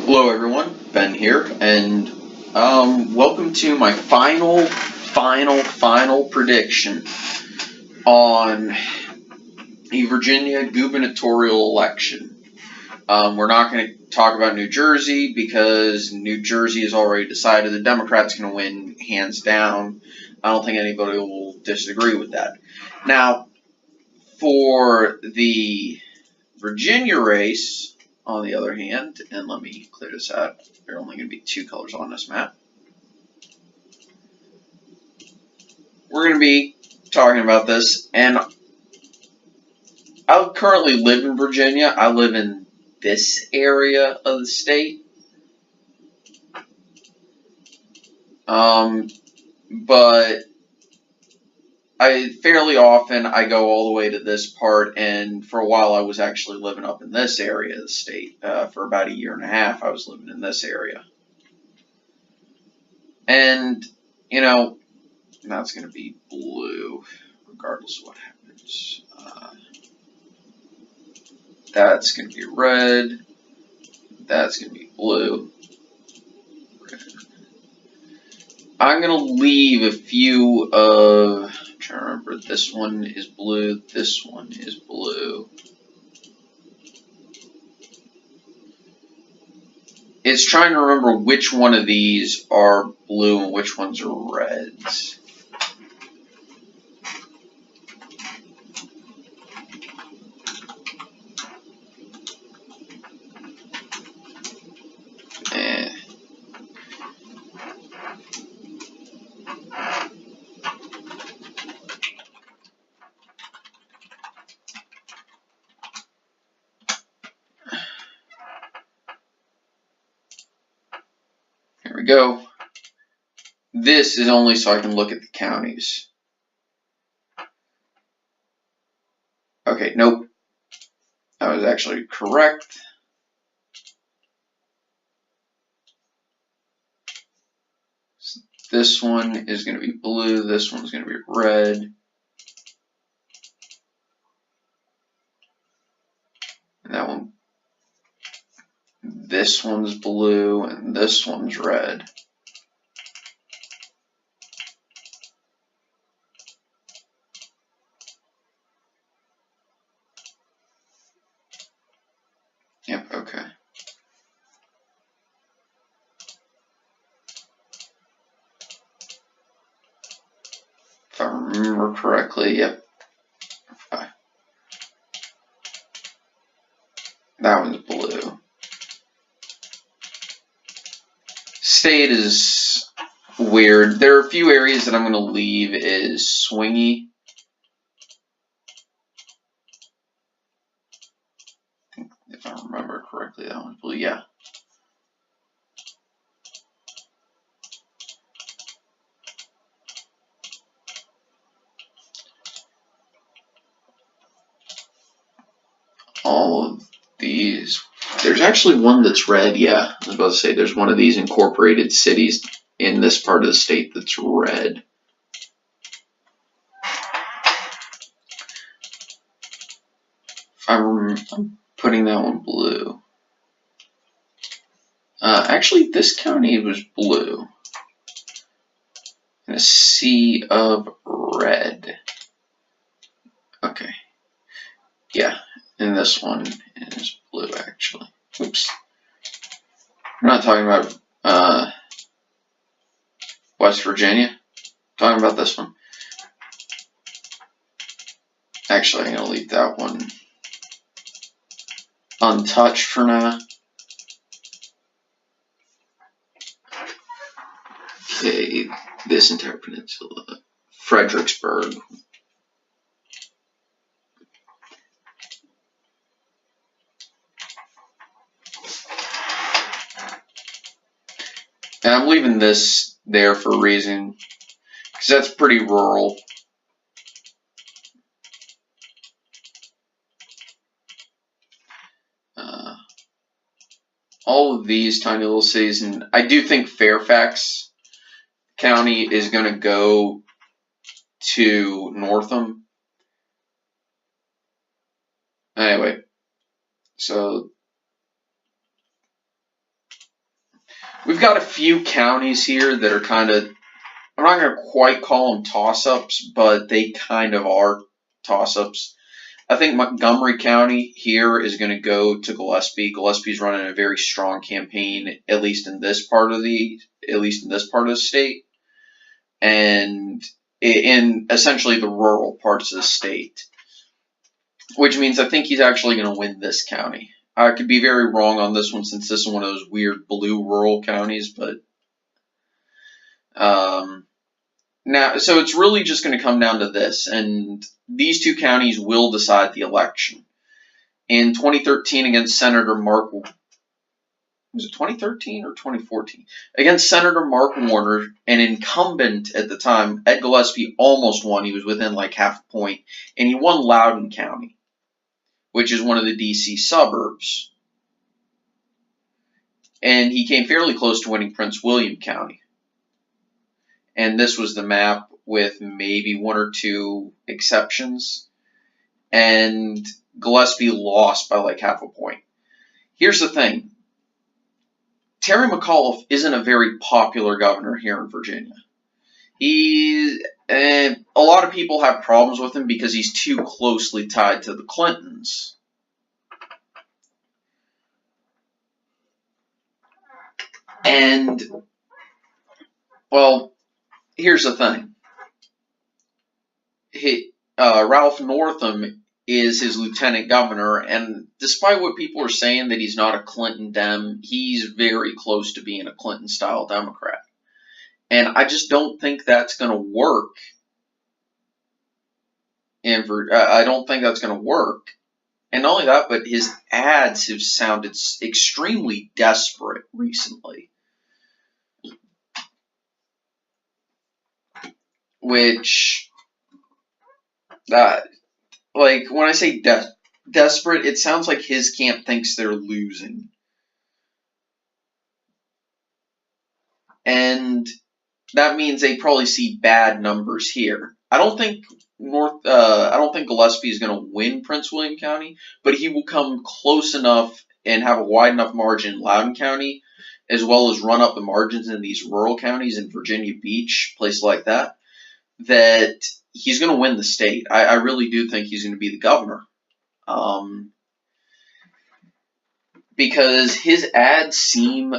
Hello everyone, Ben here, and welcome to my final prediction on the Virginia gubernatorial election. We're not going to talk about New Jersey because New Jersey has already decided the Democrats going to win hands down. I don't think anybody will disagree with that. Now, for the Virginia race, on the other hand, and let me clear this out, there are only going to be two colors on this map. We're going to be talking about this, and I currently live in Virginia. I live in this area of the state. But fairly often I go all the way to this part, and for a while I was actually living up in this area of the state. For about a year and a half I was living in this area. And, you know, that's going to be blue, regardless of what happens. That's going to be red. That's going to be blue. Red. I'm going to leave a few of... I'm trying to remember. This one is blue. This one is blue. It's trying to remember which one of these are blue and which ones are reds. Here we go. This is only so I can look at the counties. Okay, nope. I was actually correct. This one is going to be blue. This one's going to be red. And that one. This one's blue and this one's red. Yep, okay. If I remember correctly, yep. Okay. That one's blue. State is weird. There are a few areas that I'm going to leave is swingy. If I remember correctly, that one's blue. Yeah. All of these. There's actually one that's red. Yeah, I was about to say there's one of these incorporated cities in this part of the state that's red. I'm putting that one blue. Actually, this county was blue. And a sea of red. Okay. Yeah, and this one is blue, actually. Oops. We're not talking about West Virginia. I'm talking about this one. Actually, I'm going to leave that one untouched for now. Okay, this entire peninsula. Fredericksburg. And I'm leaving this there for a reason, because that's pretty rural. All of these tiny little cities, and I do think Fairfax County is going to go to Northam. Anyway, so We've got a few counties here that are kind of, I'm not going to quite call them toss-ups, but they kind of are toss-ups. I think Montgomery County here is going to go to Gillespie. Gillespie's running a very strong campaign, at least in this part of the state, and in essentially the rural parts of the state, which means I think he's actually going to win this county. I could be very wrong on this one since this is one of those weird blue rural counties, but now, so it's really just going to come down to this, and these two counties will decide the election. In 2013 against Senator Mark, was it 2013 or 2014? Against Senator Mark Warner, an incumbent at the time, Ed Gillespie almost won. He was within like half a point, and he won Loudoun County, which is one of the DC suburbs. And he came fairly close to winning Prince William County. And this was the map with maybe one or two exceptions. And Gillespie lost by like half a point. Here's the thing. Terry McAuliffe isn't a very popular governor here in Virginia. A lot of people have problems with him because he's too closely tied to the Clintons. And, well, here's the thing. Ralph Northam is his lieutenant governor, and despite what people are saying that he's not a Clinton Dem, he's very close to being a Clinton-style Democrat. And I just don't think that's going to work. I don't think that's going to work. And not only that, but his ads have sounded extremely desperate recently. Which, like, when I say desperate, it sounds like his camp thinks they're losing. And that means they probably see bad numbers here. I don't think Gillespie is going to win Prince William County, but he will come close enough and have a wide enough margin in Loudoun County, as well as run up the margins in these rural counties in Virginia Beach, places like that, that he's going to win the state. I really do think he's going to be the governor. Because his ads seem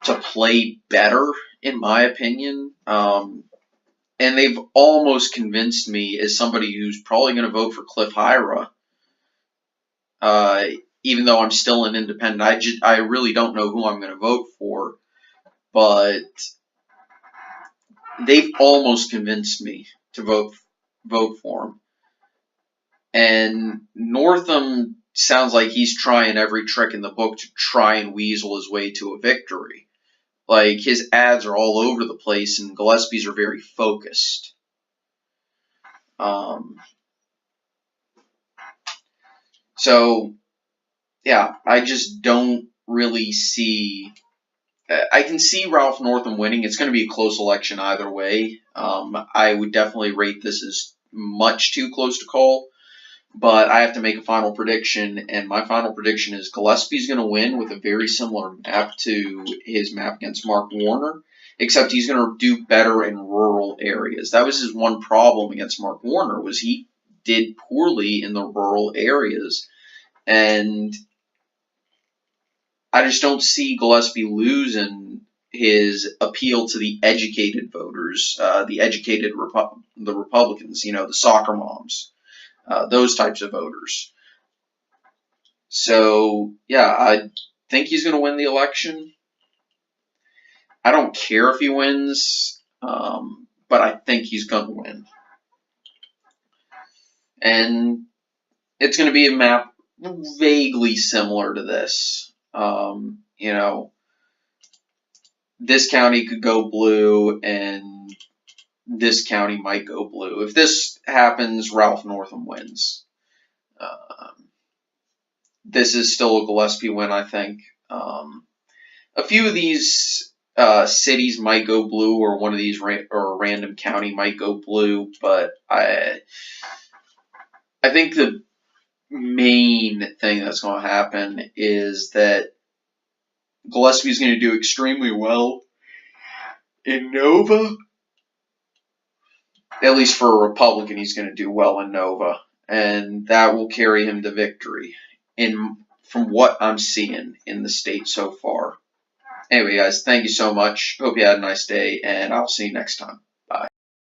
to play better, in my opinion. And they've almost convinced me, as somebody who's probably going to vote for Cliff Hyra, even though I'm still an independent. I really don't know who I'm going to vote for, but they've almost convinced me to vote for him. And Northam sounds like he's trying every trick in the book to try and weasel his way to a victory. Like, his ads are all over the place, and Gillespie's are very focused. So, yeah, I just don't really see... I can see Ralph Northam winning. It's going to be a close election either way. I would definitely rate this as much too close to call. But I have to make a final prediction, and my final prediction is Gillespie's going to win with a very similar map to his map against Mark Warner, except he's going to do better in rural areas. That was his one problem against Mark Warner, was he did poorly in the rural areas. And I just don't see Gillespie losing his appeal to the educated voters, the educated the Republicans, the soccer moms. Those types of voters. So, yeah, I think he's going to win the election. I don't care if he wins, but I think he's going to win. And it's going to be a map vaguely similar to this. This county could go blue, and this county might go blue. If this happens, Ralph Northam wins. This is still a Gillespie win, I think. A few of these cities might go blue, or one of these or a random county might go blue, but I think the main thing that's going to happen is that Gillespie's going to do extremely well in Nova. At least for a Republican, he's going to do well in Nova, and that will carry him to victory from what I'm seeing in the state so far. Anyway, guys, thank you so much. Hope you had a nice day, and I'll see you next time.